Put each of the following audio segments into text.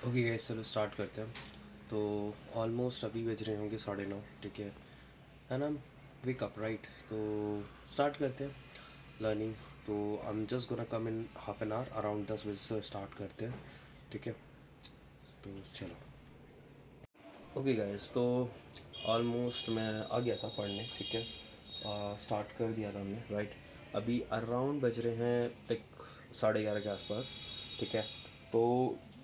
Okay guys, चलो start करते हैं। तो ऑलमोस्ट अभी बज रहे होंगे 9:30, ठीक है ना। Wake up right. तो स्टार्ट करते हैं लर्निंग। तो I am just gonna come in half an hour, around 10 बजे से स्टार्ट करते हैं, ठीक है। तो चलो। ओके गाइस, तो ऑलमोस्ट मैं आ गया था पढ़ने, ठीक है। स्टार्ट कर दिया था हमने राइट। अभी अराउंड बज रहे हैं लाइक 11:30 के आसपास, ठीक है। तो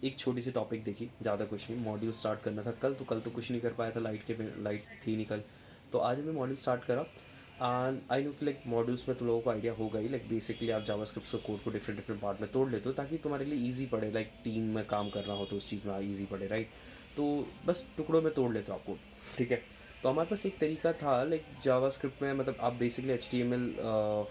एक छोटी सी टॉपिक देखी, ज़्यादा कुछ नहीं। मॉड्यूल स्टार्ट करना था कल तो कुछ नहीं कर पाया था, लाइट थी नहीं कल। तो आज मैं मॉड्यूल स्टार्ट करा। एंड आई नो कि लाइक मॉड्यूल्स में तुम लोगों को आइडिया होगा ही, लाइक बेसिकली आप जावास्क्रिप्ट के कोड को डिफरेंट डिफरेंट पार्ट में तोड़ लेते हो ताकि तुम्हारे लिए ईजी पड़े, लाइक टीम में काम करना हो तो उस चीज़ में ईजी पड़े राइट। तो बस टुकड़ों में तोड़ लेते हो आपको, ठीक है। तो हमारे पास एक तरीका था लाइक जावास्क्रिप्ट में, मतलब आप बेसिकली HTML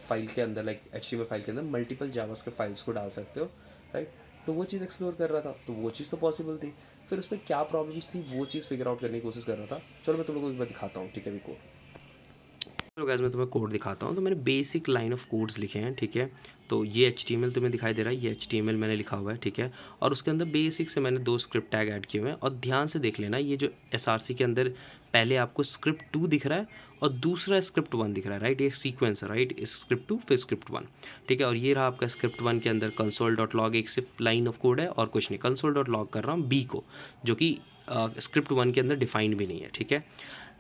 फाइल के अंदर, लाइक HTML फाइल के अंदर मल्टीपल जावास्क्रिप्ट फाइल्स को डाल सकते हो राइट। तो वो चीज़ एक्सप्लोर कर रहा था, तो वो चीज़ तो पॉसिबल थी। फिर उसमें क्या प्रॉब्लम्स थी वो चीज़ फिगर आउट करने की कोशिश कर रहा था। चलो मैं तुम लोगों को एक बार दिखाता हूँ, ठीक है। अभी कोड, तो गैस मैं तुम्हें कोड दिखाता हूँ। तो मैंने बेसिक लाइन ऑफ कोड्स लिखे हैं, ठीक है। तो ये HTML तुम्हें दिखाई दे रहा है, ये HTML मैंने लिखा हुआ है, ठीक है। और उसके अंदर बेसिक से मैंने 2 स्क्रिप्ट टैग ऐड किए हुए हैं। और ध्यान से देख लेना, ये जो SRC के अंदर पहले आपको स्क्रिप्ट 2 दिख रहा है और दूसरा स्क्रिप्ट 1 दिख रहा है राइट। ये सीक्वेंस है राइट, स्क्रिप्ट 2 फिर स्क्रिप्ट 1, ठीक है। और ये रहा आपका स्क्रिप्ट 1 के अंदर console.log, एक सिर्फ लाइन ऑफ कोड है और कुछ नहीं। console.log कर रहा हूँ B को, जो कि स्क्रिप्ट 1 के अंदर डिफाइंड भी नहीं है, ठीक है।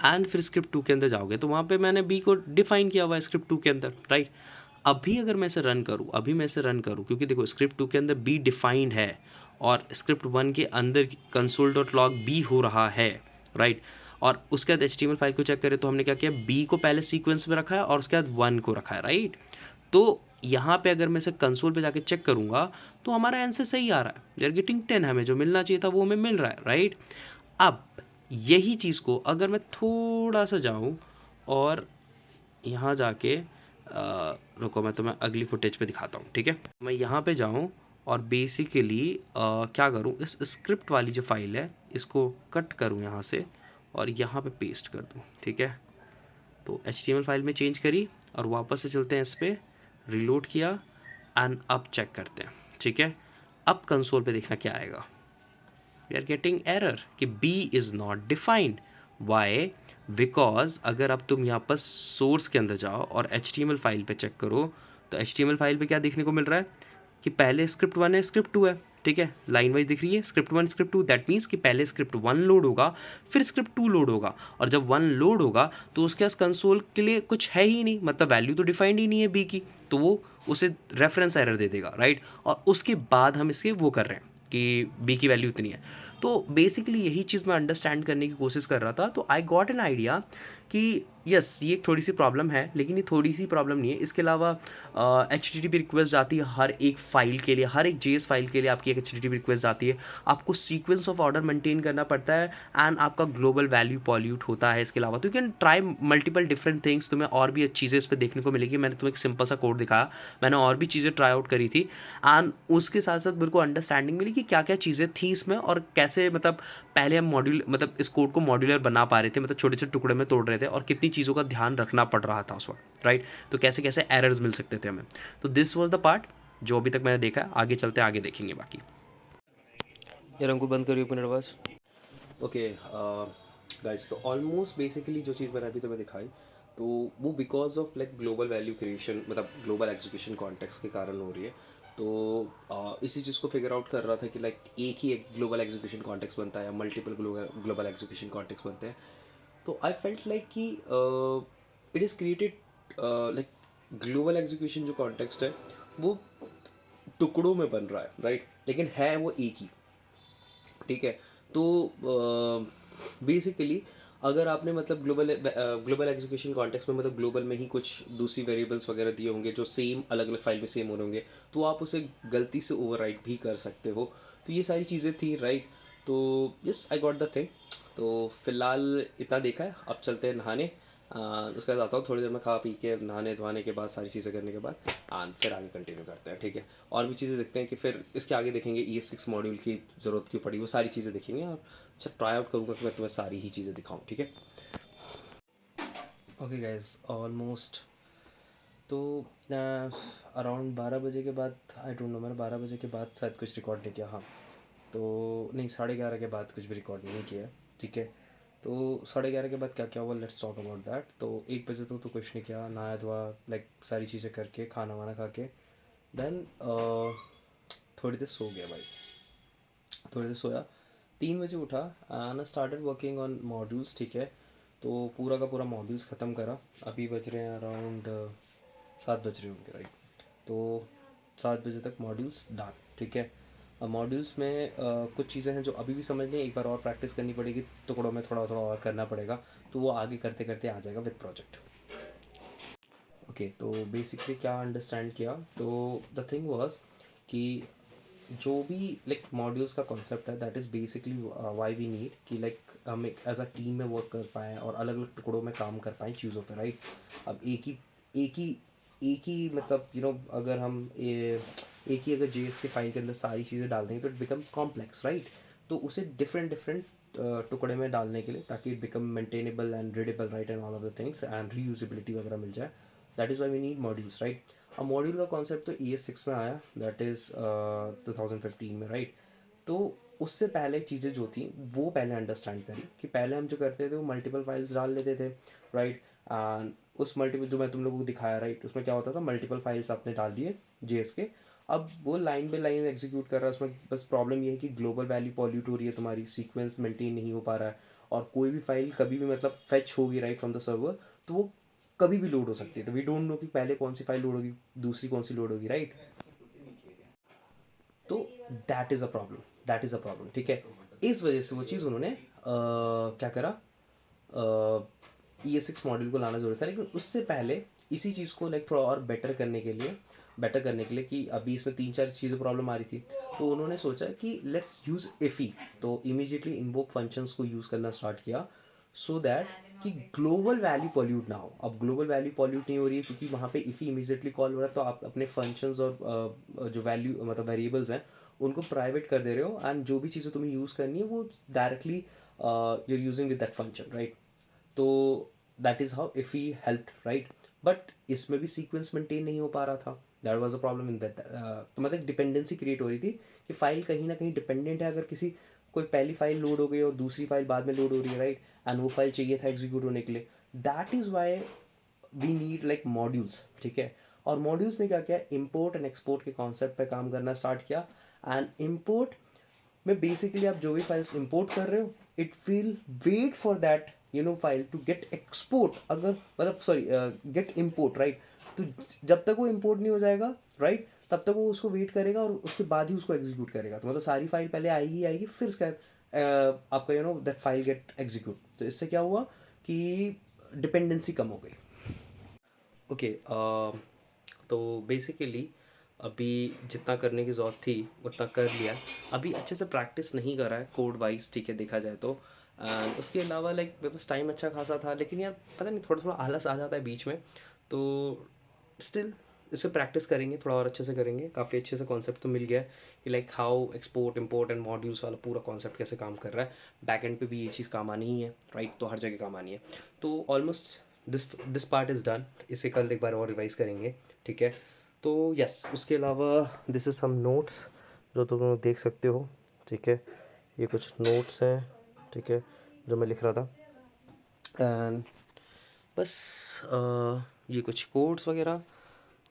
एंड फिर स्क्रिप्ट 2 के अंदर जाओगे तो वहाँ पे मैंने बी को डिफाइन किया हुआ है स्क्रिप्ट 2 के अंदर राइट। अभी अगर मैं इसे रन करूँ, क्योंकि देखो स्क्रिप्ट 2 के अंदर बी डिफाइंड है और स्क्रिप्ट 1 के अंदर console.log बी हो रहा है राइट। और उसके बाद HTML फाइल को चेक करें तो हमने क्या किया, बी को पहले सीक्वेंस में रखा है और उसके बाद 1 को रखा है राइट। तो यहाँ पे अगर मैं इसे कंसोल पे जाके चेक करूँगा तो हमारा आंसर सही आ रहा है, वी आर गेटिंग 10। हमें जो मिलना चाहिए था वो हमें मिल रहा है राइट। अब यही चीज़ को अगर मैं थोड़ा सा जाऊँ और यहाँ जाके रुको, मैं तुम्हें अगली फुटेज पे दिखाता हूँ, ठीक है। मैं यहाँ पे जाऊँ और बेसिकली क्या करूँ, इस स्क्रिप्ट वाली जो फाइल है इसको कट करूँ यहाँ से और यहाँ पे पेस्ट कर दूँ, ठीक है। तो HTML फाइल में चेंज करी और वापस से चलते हैं इस पर, रिलोड किया एंड अब चेक करते हैं, ठीक है। अब कंसोल पे देखना क्या आएगा, वी आर गेटिंग एरर कि B is not defined. Why? Because अगर अब तुम यहाँ पर सोर्स के अंदर जाओ और HTML फाइल पे चेक करो तो HTML फाइल पे क्या देखने को मिल रहा है कि पहले स्क्रिप्ट 1 है, स्क्रिप्ट 2 है, ठीक है। लाइन वाइज दिख रही है स्क्रिप्ट 1 स्क्रिप्ट 2, दैट मीन्स कि पहले स्क्रिप्ट 1 लोड होगा फिर स्क्रिप्ट 2 लोड होगा। और जब 1 लोड होगा तो उसके पास कंसोल के लिए कुछ है ही नहीं, मतलब वैल्यू तो डिफाइंड ही नहीं है B की, तो वो उसे रेफरेंस एरर दे देगा राइट। और उसके बाद हम इसके वो कर रहे हैं कि B की वैल्यू इतनी है। तो बेसिकली यही चीज़ मैं अंडरस्टैंड करने की कोशिश कर रहा था। तो आई गॉट एन आइडिया कि यस ये थोड़ी सी प्रॉब्लम है, लेकिन ये थोड़ी सी प्रॉब्लम नहीं है। इसके अलावा HTTP रिक्वेस्ट जाती है हर एक फाइल के लिए, हर एक JS फाइल के लिए आपकी एक HTTP रिक्वेस्ट जाती है। आपको सीक्वेंस ऑफ ऑर्डर मेंटेन करना पड़ता है एंड आपका ग्लोबल वैल्यू पॉल्यूट होता है। इसके अलावा तो you can try multiple different things, तुम्हें और भी चीज़ें इस पर देखने को मिलेगी। मैंने तुम्हें एक सिंपल सा कोड दिखाया, मैंने और भी चीज़ें ट्राई आउट करी थी एंड उसके साथ साथ मेरे को अंडरस्टैंडिंग मिली कि क्या क्या चीज़ें थी इसमें और कैसे, मतलब पहले हम मॉड्यूल, मतलब इस कोड को मॉड्यूलर बना पा रहे थे, मतलब छोटे छोटे टुकड़े में तोड़ रहे थे और कितनी चीज़ों का ध्यान रखना पड़ रहा था उस वक्त राइट। तो कैसे कैसे एरर्स मिल सकते थे हमें। तो दिस वाज द पार्ट जो अभी तक मैंने देखा है। आगे चलते आगे देखेंगे बाकी। यार हमको बंद करिए अपनी आवाज़। ओके गाइस, तो ऑलमोस्ट बेसिकली जो चीज़ मैंने अभी तुम्हें दिखाई तो वो because of like global value creation, मतलब ग्लोबल एग्जीक्यूशन कॉन्टेक्स्ट के कारण हो रही है। तो इसी चीज़ को फिगर आउट कर रहा था कि लाइक एक ग्लोबल एग्जीक्यूशन कॉन्टेक्स्ट बनता है या मल्टीपल ग्लोबल एग्जीक्यूशन कॉन्टेक्स्ट बनते हैं। तो आई फेल्ट लाइक कि it is created like global execution जो कॉन्टेक्स्ट है वो टुकड़ों में बन रहा है राइट, लेकिन है वो एक ही, ठीक है। तो बेसिकली अगर आपने मतलब ग्लोबल एग्जीक्यूशन कॉन्टेक्स्ट में, मतलब ग्लोबल में ही कुछ दूसरी वेरिएबल्स वगैरह दिए होंगे जो सेम अलग अलग फाइल में सेम हो रहे होंगे, तो आप उसे गलती से ओवरराइट भी कर सकते हो। तो ये सारी चीज़ें थी राइट। तो yes I got the thing. तो फिलहाल इतना देखा है, अब चलते हैं नहाने। उसके बाद आता हूँ थोड़ी देर में, खा पी के नहाने धोने के बाद सारी चीज़ें करने के बाद फिर आगे कंटिन्यू करते हैं, ठीक है। और भी चीज़ें देखते हैं कि फिर इसके आगे देखेंगे ES6 मॉड्यूल की ज़रूरत क्यों पड़ी, वो सारी चीज़ें देखेंगे। और अच्छा ट्राई आउट करूँगा कि मैं तुम्हें सारी ही चीज़ें दिखाऊँ, ठीक है। ओके गाइज, ऑलमोस्ट तो अराउंड 12 बजे के बाद, आई डोंट नो, मैंने 12 बजे के बाद शायद कुछ रिकॉर्ड नहीं किया। हाँ तो नहीं, 11:30 के बाद कुछ भी रिकॉर्ड नहीं किया है, ठीक है। तो 11:30 के बाद क्या क्या हुआ, लेट्स टॉक अबाउट दैट। तो 1 बजे तो कुछ नहीं किया, नहाया धोआ, लाइक सारी चीज़ें करके खाना वाना खा के देन थोड़ी देर सो गया भाई, थोड़ी देर सोया। 3 बजे उठा and started working on modules, ठीक है। तो पूरा का पूरा मॉड्यूल्स ख़त्म करा। अभी बज रहे हैं अराउंड 7 बज रहे होंगे, राइट। तो 7 बजे तक मॉड्यूल्स डन, ठीक है। अब मॉड्यूल्स में कुछ चीज़ें हैं जो अभी भी समझ नहीं, एक बार और प्रैक्टिस करनी पड़ेगी, टुकड़ों में थोड़ा थोड़ा और करना पड़ेगा, तो वो आगे करते करते आ जाएगा विद प्रोजेक्ट। ओके, तो बेसिकली क्या अंडरस्टैंड किया, तो द थिंग वाज कि जो भी लाइक मॉड्यूल्स का कॉन्सेप्ट है, that is basically why we need कि लाइक हम एक एज अ टीम में वर्क कर पाएँ और अलग अलग टुकड़ों में काम कर पाएँ चीज़ों पे, राइट। अब एक ही मतलब अगर हम एक ही अगर जेएस के फाइल के अंदर सारी चीज़ें डाल देंगे तो इट बिकम कॉम्प्लेक्स, राइट। तो उसे डिफरेंट डिफरेंट टुकड़े में डालने के लिए, ताकि it become maintainable and readable, right, and all of the things and reusability वगैरह मिल जाए, that is why we need modules, right. अब मॉड्यूल का कॉन्सेप्ट तो ES6 में आया, दैट इज़ 2015 में, राइट। तो उससे पहले चीज़ें जो थी वो पहले अंडरस्टैंड करी कि पहले हम जो करते थे वो मल्टीपल फाइल्स डाल लेते थे, राइट। एंड उस मल्टीपल जो मैं तुम लोगों को दिखाया, राइट, उसमें क्या होता था, मल्टीपल फाइल्स आपने डाल दिए जेएस के। अब वो लाइन बाई लाइन एग्जीक्यूट कर रहा है, उसमें बस प्रॉब्लम ये है कि ग्लोबल वैल्यू पॉल्यूट हो रही है, तुम्हारी सीक्वेंस मेंटेन नहीं हो पा रहा है, और कोई भी फाइल कभी भी मतलब फेच होगी, राइट, फ्रॉम द सर्वर, तो वो कभी भी लोड हो सकती है। तो वी डोंट नो कि पहले कौन सी फाइल लोड होगी, दूसरी कौन सी लोड होगी, राइट। तो दैट इज़ अ प्रॉब्लम, ठीक है। इस वजह से वो चीज़ उन्होंने क्या करा, ES6 मॉड्यूल को लाना ज़रूरी था। लेकिन उससे पहले इसी चीज़ को लाइक थोड़ा और बेटर करने के लिए कि अभी इसमें 3-4 चीज़ें प्रॉब्लम आ रही थी, तो उन्होंने सोचा कि लेट्स यूज़ इफ़ी। तो इमीजिएटली इन्वोक फंक्शंस को यूज़ करना स्टार्ट किया, सो दैट कि ग्लोबल वैल्यू पॉल्यूट ना हो। अब ग्लोबल वैल्यू पॉल्यूट नहीं हो रही है क्योंकि वहाँ पे इफ़ी इमीजिएटली कॉल हो रहा है, तो आप अपने फंक्शंस और जो वैल्यू मतलब वेरिएबल्स हैं उनको प्राइवेट कर दे रहे हो, एंड जो भी चीज़ें तुम्हें यूज़ करनी है वो directly you're using with that function, right. तो दैट इज़ हाउ इफ़ ही हेल्प, राइट। बट इसमें भी सीक्वेंस मेंटेन नहीं हो पा रहा था, that was a problem in that. तो मतलब डिपेंडेंसी क्रिएट हो रही थी कि फाइल कहीं ना कहीं डिपेंडेंट है, अगर किसी कोई पहली फाइल लोड हो गई और दूसरी फाइल बाद में लोड हो रही है, राइट, एंड वो फाइल चाहिए था एग्जीक्यूट होने के लिए, that is why we need like modules, ठीक है। और मॉड्यूल्स ने क्या किया, इम्पोर्ट एंड एक्सपोर्ट के कॉन्सेप्ट पे काम करना स्टार्ट किया। एंड इम्पोर्ट में बेसिकली आप जो भी फाइल्स इंपोर्ट कर रहे हो, it will wait for that file to get export, अगर मतलब सॉरी गेट इम्पोर्ट, राइट। तो जब तक वो इम्पोर्ट नहीं हो जाएगा, राइट, तब तक वो उसको वेट करेगा और उसके बाद ही उसको एग्जीक्यूट करेगा। तो मतलब सारी फाइल पहले आएगी फिर उसका आपका दैट फाइल गेट एग्जीक्यूट। तो इससे क्या हुआ कि डिपेंडेंसी कम हो गई। ओके, तो बेसिकली अभी जितना करने की ज़रूरत थी उतना कर लिया। अभी अच्छे से प्रैक्टिस नहीं करा है कोड वाइज, ठीक है, देखा जाए तो। एंड उसके अलावा लाइक मेरे पास टाइम अच्छा खासा था, लेकिन यार पता नहीं थोड़ा थोड़ा आलस आ जाता है बीच में। तो स्टिल इसे प्रैक्टिस करेंगे, थोड़ा और अच्छे से करेंगे। काफ़ी अच्छे से कॉन्सेप्ट तो मिल गया है कि like how export import and modules वाला पूरा कॉन्सेप्ट कैसे काम कर रहा है। बैक एंड पे भी ये चीज़ काम आनी ही है, राइट, तो हर जगह काम आनी है। तो almost this part is done. इसे कल एक बार और रिवाइज करेंगे, ठीक है। तो यस, उसके अलावा दिस इज़ सम नोट्स जो तुम लोग देख सकते हो, ठीक है। ये कुछ नोट्स हैं, ठीक है, जो मैं लिख रहा था। एंड बस ये कुछ कोड्स वगैरह,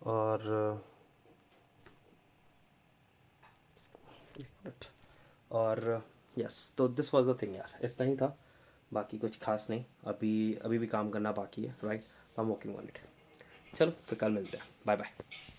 और एक मिनट, और यस, तो दिस वाज द थिंग यार, इतना ही था, बाकी कुछ खास नहीं। अभी अभी भी काम करना बाकी है, right, I am working on it. चलो फिर कल मिलते हैं, बाय बाय।